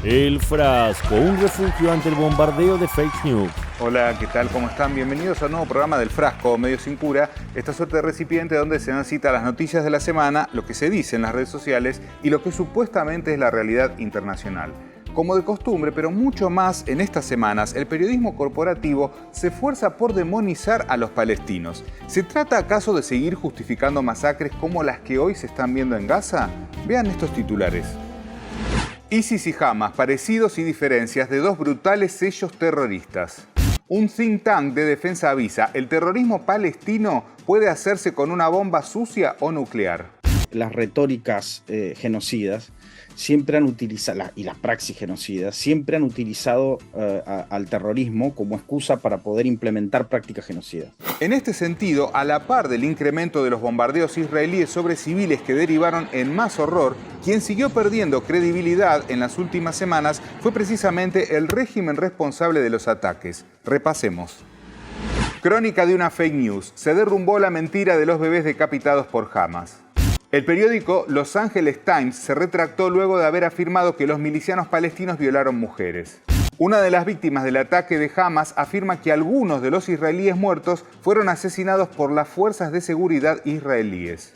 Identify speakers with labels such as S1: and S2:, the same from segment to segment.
S1: El Frasco, un refugio ante el bombardeo de fake news.
S2: Hola, ¿qué tal? ¿Cómo están? Bienvenidos a un nuevo programa del Frasco, Medio Sin Cura, esta suerte de recipiente donde se dan cita las noticias de la semana, lo que se dice en las redes sociales y lo que supuestamente es la realidad internacional. Como de costumbre, pero mucho más en estas semanas, el periodismo corporativo se esfuerza por demonizar a los palestinos. ¿Se trata acaso de seguir justificando masacres como las que hoy se están viendo en Gaza? Vean estos titulares. ISIS y Hamas, parecidos y diferencias de dos brutales sellos terroristas. Un think tank de defensa avisa, ¿el terrorismo palestino puede hacerse con una bomba sucia o nuclear?
S3: Las retóricas genocidas siempre han utilizado, y las praxis genocidas, siempre han utilizado al terrorismo como excusa para poder implementar prácticas genocidas.
S2: En este sentido, a la par del incremento de los bombardeos israelíes sobre civiles que derivaron en más horror, quien siguió perdiendo credibilidad en las últimas semanas fue precisamente el régimen responsable de los ataques. Repasemos. Crónica de una fake news. Se derrumbó la mentira de los bebés decapitados por Hamas. El periódico Los Angeles Times se retractó luego de haber afirmado que los milicianos palestinos violaron mujeres. Una de las víctimas del ataque de Hamas afirma que algunos de los israelíes muertos fueron asesinados por las fuerzas de seguridad israelíes.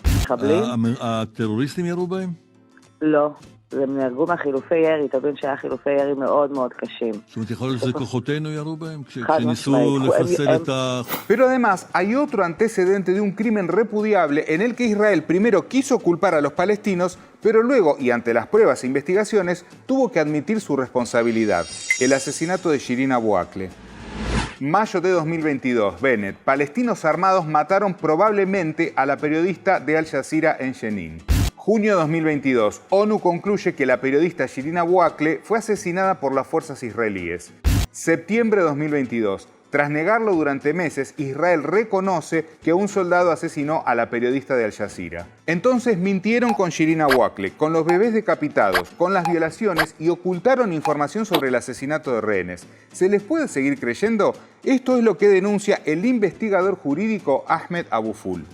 S4: הטרוריסטים ירו בהם?
S5: לא, הם נהרגו מהחילופי ירי, תבין שהיה חילופי ירי מאוד מאוד קשים.
S4: זאת אומרת, יכול להיות שזה כוחותינו ירו בהם?
S5: חד
S4: כשניסו
S5: משמעית.
S4: לחסל את ה...
S2: Pero además hay otro antecedente de un crimen repudiable en el que Israel primero quiso culpar a los palestinos, pero luego, y ante las pruebas e investigaciones, tuvo que admitir su responsabilidad: el asesinato de Shirin Abu Akleh. Mayo de 2022, Bennett. Palestinos armados mataron probablemente a la periodista de Al Jazeera en Jenin. Junio de 2022, ONU concluye que la periodista Shirin Abu Akleh fue asesinada por las fuerzas israelíes. Septiembre de 2022. Tras negarlo durante meses, Israel reconoce que un soldado asesinó a la periodista de Al Jazeera. Entonces mintieron con Shirin Abu Akleh, con los bebés decapitados, con las violaciones y ocultaron información sobre el asesinato de rehenes. ¿Se les puede seguir creyendo? Esto es lo que denuncia el investigador jurídico Ahmed Abuful.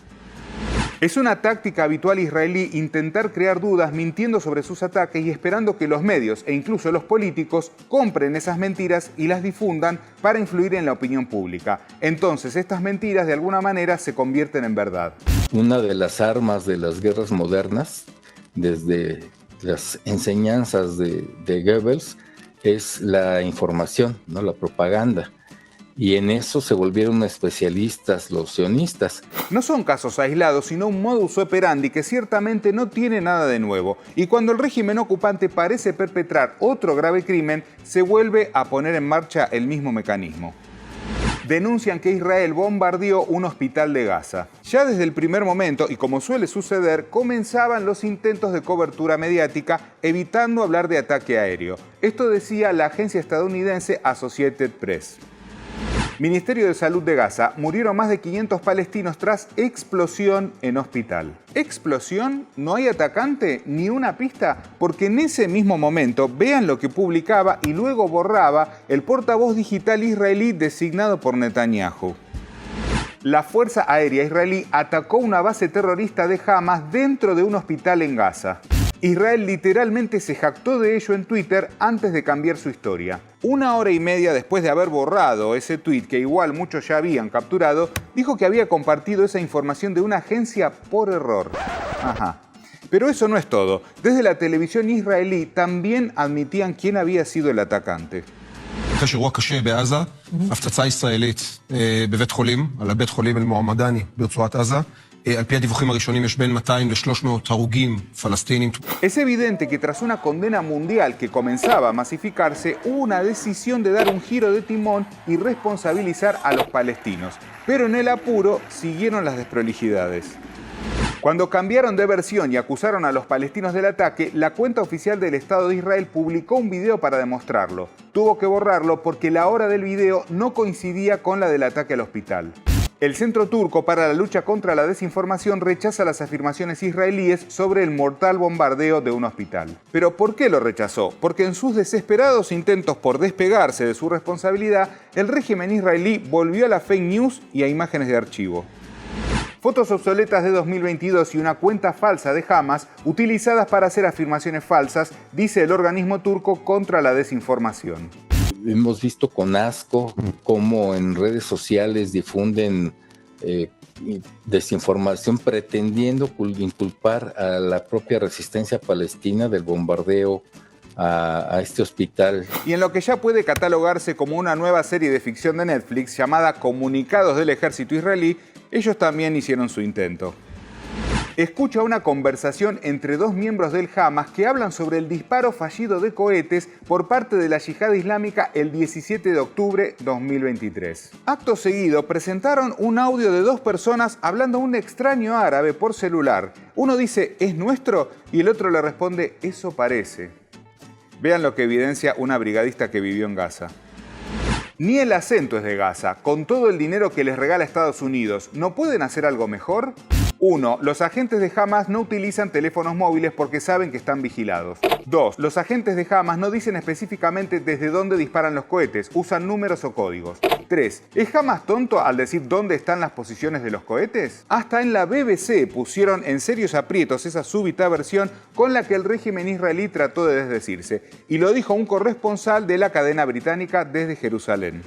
S2: Es una táctica habitual israelí intentar crear dudas mintiendo sobre sus ataques y esperando que los medios e incluso los políticos compren esas mentiras y las difundan para influir en la opinión pública. Entonces estas mentiras de alguna manera se convierten en verdad.
S6: Una de las armas de las guerras modernas, desde las enseñanzas de Goebbels, es la información, ¿no? La propaganda. Y en eso se volvieron especialistas los sionistas.
S2: No son casos aislados, sino un modus operandi que ciertamente no tiene nada de nuevo. Y cuando el régimen ocupante parece perpetrar otro grave crimen, se vuelve a poner en marcha el mismo mecanismo. Denuncian que Israel bombardeó un hospital de Gaza. Ya desde el primer momento, y como suele suceder, comenzaban los intentos de cobertura mediática, evitando hablar de ataque aéreo. Esto decía la agencia estadounidense Associated Press. Ministerio de Salud de Gaza. Murieron más de 500 palestinos tras explosión en hospital. ¿Explosión? ¿No hay atacante? ¿Ni una pista? Porque en ese mismo momento, vean lo que publicaba y luego borraba el portavoz digital israelí designado por Netanyahu. La Fuerza Aérea Israelí atacó una base terrorista de Hamas dentro de un hospital en Gaza. Israel literalmente se jactó de ello en Twitter antes de cambiar su historia. Una hora y media después de haber borrado ese tweet, que igual muchos ya habían capturado, dijo que había compartido esa información de una agencia por error. Ajá. Pero eso no es todo. Desde la televisión israelí también admitían quién había sido el atacante.
S7: יש אירוע קשה בעזה, הפצצה ישראלית בבית חולים, על הבית חולים אל-מועמדני ברצועת עזה. על פי הדיווחים הראשונים יש בין 200 ל-300 הרוגים פלסטינים.
S2: Es evidente que tras una condena mundial que comenzaba a masificarse, hubo una decisión de dar un giro de timón y responsabilizar a los palestinos. Pero en el apuro siguieron las desprolijidades. Cuando cambiaron de versión y acusaron a los palestinos del ataque, la cuenta oficial del Estado de Israel publicó un video para demostrarlo. Tuvo que borrarlo porque la hora del video no coincidía con la del ataque al hospital. El Centro Turco para la Lucha contra la Desinformación rechaza las afirmaciones israelíes sobre el mortal bombardeo de un hospital. ¿Pero por qué lo rechazó? Porque en sus desesperados intentos por despegarse de su responsabilidad, el régimen israelí volvió a la fake news y a imágenes de archivo. Fotos obsoletas de 2022 y una cuenta falsa de Hamas utilizadas para hacer afirmaciones falsas, dice el organismo turco contra la desinformación.
S6: Hemos visto con asco cómo en redes sociales difunden desinformación pretendiendo inculpar a la propia resistencia palestina del bombardeo a este hospital.
S2: Y en lo que ya puede catalogarse como una nueva serie de ficción de Netflix llamada Comunicados del Ejército Israelí, ellos también hicieron su intento. Escucha una conversación entre dos miembros del Hamas que hablan sobre el disparo fallido de cohetes por parte de la Yihad Islámica el 17 de octubre de 2023. Acto seguido presentaron un audio de dos personas hablando un extraño árabe por celular. Uno dice, ¿es nuestro? Y el otro le responde, eso parece. Vean lo que evidencia una brigadista que vivió en Gaza. Ni el acento es de Gaza. Con todo el dinero que les regala Estados Unidos, ¿no pueden hacer algo mejor? 1. Los agentes de Hamas no utilizan teléfonos móviles porque saben que están vigilados. 2. Los agentes de Hamas no dicen específicamente desde dónde disparan los cohetes, usan números o códigos. 3. ¿Es Hamas tonto al decir dónde están las posiciones de los cohetes? Hasta en la BBC pusieron en serios aprietos esa súbita versión con la que el régimen israelí trató de desdecirse. Y lo dijo un corresponsal de la cadena británica desde Jerusalén.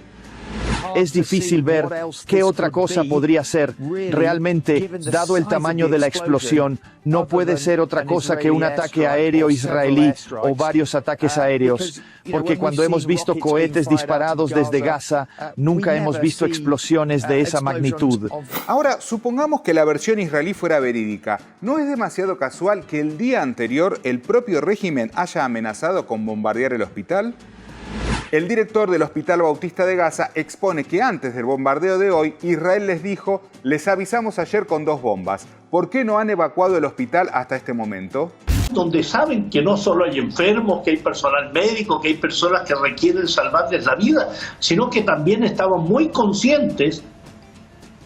S8: Es difícil ver qué otra cosa podría ser. Realmente, dado el tamaño de la explosión, no puede ser otra cosa que un ataque aéreo israelí o varios ataques aéreos. Porque cuando hemos visto cohetes disparados desde Gaza, nunca hemos visto explosiones de esa magnitud.
S2: Ahora, supongamos que la versión israelí fuera verídica. ¿No es demasiado casual que el día anterior el propio régimen haya amenazado con bombardear el hospital? El director del Hospital Bautista de Gaza expone que antes del bombardeo de hoy, Israel les dijo, les avisamos ayer con 2 bombas. ¿Por qué no han evacuado el hospital hasta este momento?
S9: Donde saben que no solo hay enfermos, que hay personal médico, que hay personas que requieren salvarles la vida, sino que también estaban muy conscientes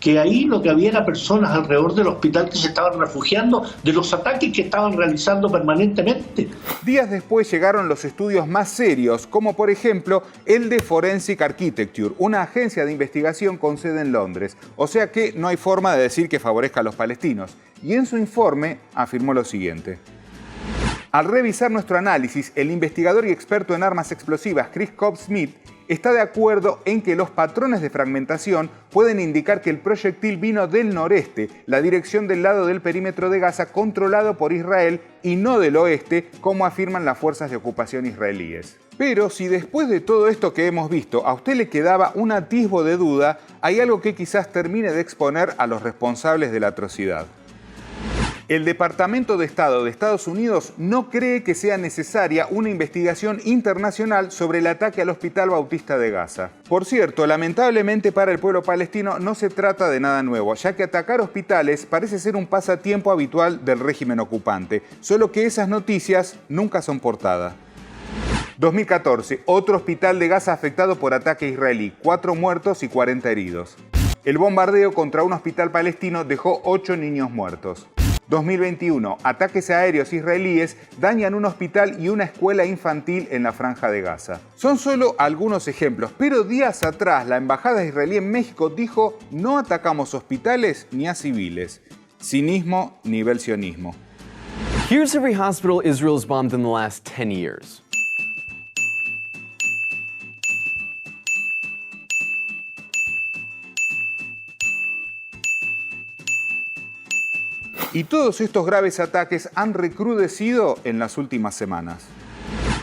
S9: que ahí lo que había era personas alrededor del hospital que se estaban refugiando de los ataques que estaban realizando permanentemente.
S2: Días después llegaron los estudios más serios, como por ejemplo el de Forensic Architecture, una agencia de investigación con sede en Londres. O sea que no hay forma de decir que favorezca a los palestinos. Y en su informe afirmó lo siguiente. Al revisar nuestro análisis, el investigador y experto en armas explosivas Chris Cobb-Smith está de acuerdo en que los patrones de fragmentación pueden indicar que el proyectil vino del noreste, la dirección del lado del perímetro de Gaza controlado por Israel y no del oeste, como afirman las fuerzas de ocupación israelíes. Pero si después de todo esto que hemos visto a usted le quedaba un atisbo de duda, hay algo que quizás termine de exponer a los responsables de la atrocidad. El Departamento de Estado de Estados Unidos no cree que sea necesaria una investigación internacional sobre el ataque al Hospital Bautista de Gaza. Por cierto, lamentablemente para el pueblo palestino no se trata de nada nuevo, ya que atacar hospitales parece ser un pasatiempo habitual del régimen ocupante, solo que esas noticias nunca son portada. 2014, otro hospital de Gaza afectado por ataque israelí, 4 muertos y 40 heridos. El bombardeo contra un hospital palestino dejó 8 niños muertos. 2021, ataques aéreos israelíes dañan un hospital y una escuela infantil en la Franja de Gaza. Son solo algunos ejemplos, pero días atrás la embajada israelí en México dijo no atacamos hospitales ni a civiles. Cinismo nivel sionismo.
S10: Here's every hospital Israel's bombed in the last 10 years.
S2: Y todos estos graves ataques han recrudecido en las últimas semanas.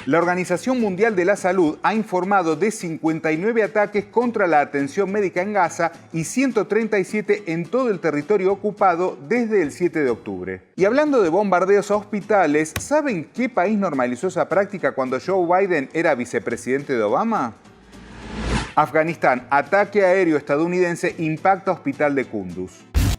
S2: La Organización Mundial de la Salud ha informado de 59 ataques contra la atención médica en Gaza y 137 en todo el territorio ocupado desde el 7 de octubre. Y hablando de bombardeos a hospitales, ¿saben qué país normalizó esa práctica cuando Joe Biden era vicepresidente de Obama? Afganistán, ataque aéreo estadounidense impacta hospital de Kunduz.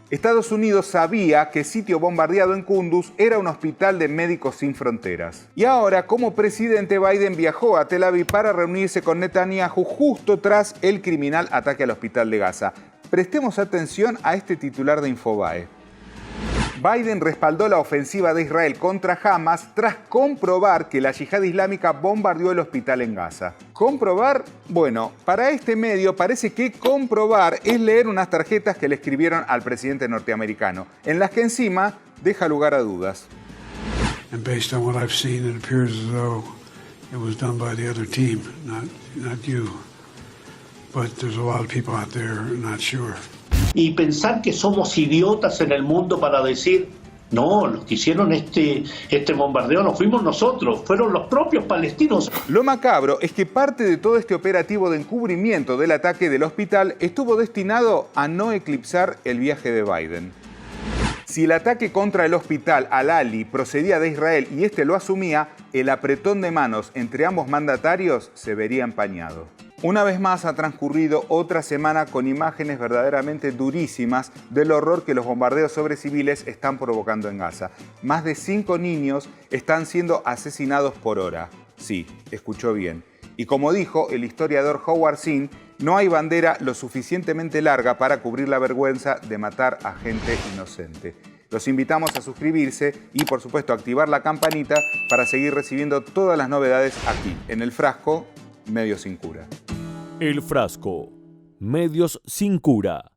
S2: Estados Unidos sabía que el sitio bombardeado en Kunduz era un hospital de Médicos Sin Fronteras. Y ahora, como presidente, Biden viajó a Tel Aviv para reunirse con Netanyahu justo tras el criminal ataque al hospital de Gaza. Prestemos atención a este titular de Infobae. Biden respaldó la ofensiva de Israel contra Hamas tras comprobar que la yihad islámica bombardeó el hospital en Gaza. ¿Comprobar? Bueno, para este medio parece que comprobar es leer unas tarjetas que le escribieron al presidente norteamericano, en las que encima deja lugar a dudas.
S11: And based on what I've seen, it appears as though it was done by the other team, not you. But there's a lot of people out there not sure.
S9: Y pensar que somos idiotas en el mundo para decir, no, los que hicieron este bombardeo no fuimos nosotros, fueron los propios palestinos.
S2: Lo macabro es que parte de todo este operativo de encubrimiento del ataque del hospital estuvo destinado a no eclipsar el viaje de Biden. Si el ataque contra el hospital Al-Ali procedía de Israel y este lo asumía, el apretón de manos entre ambos mandatarios se vería empañado. Una vez más ha transcurrido otra semana con imágenes verdaderamente durísimas del horror que los bombardeos sobre civiles están provocando en Gaza. Más de 5 niños están siendo asesinados por hora. Sí, escuchó bien. Y como dijo el historiador Howard Zinn, no hay bandera lo suficientemente larga para cubrir la vergüenza de matar a gente inocente. Los invitamos a suscribirse y, por supuesto, activar la campanita para seguir recibiendo todas las novedades aquí, en El Frasco, Medios sin Cura.
S1: El Frasco, Medios sin Cura.